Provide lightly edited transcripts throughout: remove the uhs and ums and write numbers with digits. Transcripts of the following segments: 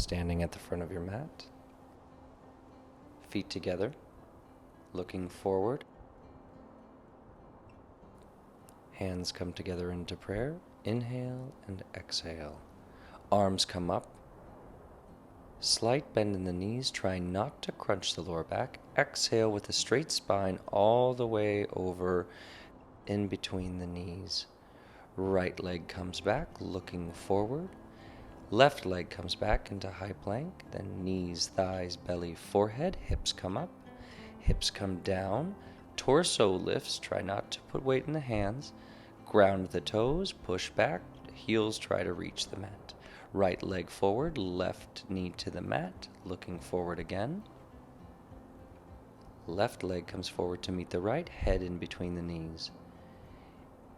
Standing at the front of your mat, feet together, looking forward. Hands come together into prayer. Inhale and exhale. Arms come up. Slight bend in the knees. Try not to crunch the lower back. Exhale with a straight spine all the way over in between the knees. Right leg comes back, looking forward. Left leg comes back into high plank. Then knees, thighs, belly, forehead. Hips come up. Hips come down. Torso lifts. Try not to put weight in the hands. Ground the toes. Push back. Heels try to reach the mat. Right leg forward. Left knee to the mat. Looking forward again. Left leg comes forward to meet the right. Head in between the knees.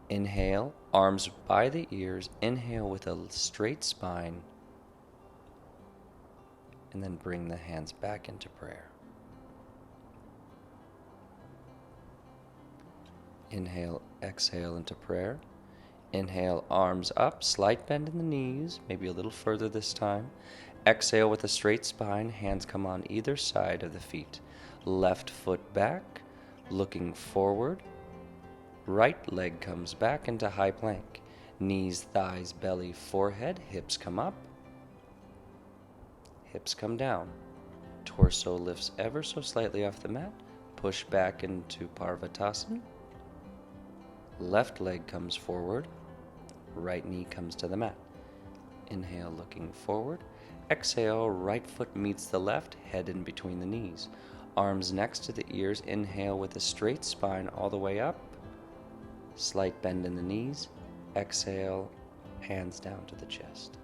Inhale, arms by the ears. Inhale with a straight spine. And then bring the hands back into prayer. Inhale, exhale into prayer. Inhale, arms up, slight bend in the knees, maybe a little further this time. Exhale with a straight spine, hands come on either side of the feet. Left foot back, looking forward. Right leg comes back into high plank. Knees, thighs, belly, forehead, hips come up. Hips come down. Torso lifts ever so slightly off the mat. Push back into Parvatasana. Left leg comes forward. Right knee comes to the mat. Inhale, looking forward. Exhale, right foot meets the left, head in between the knees. Arms next to the ears. Inhale with a straight spine all the way up. Slight bend in the knees. Exhale, hands down to the chest.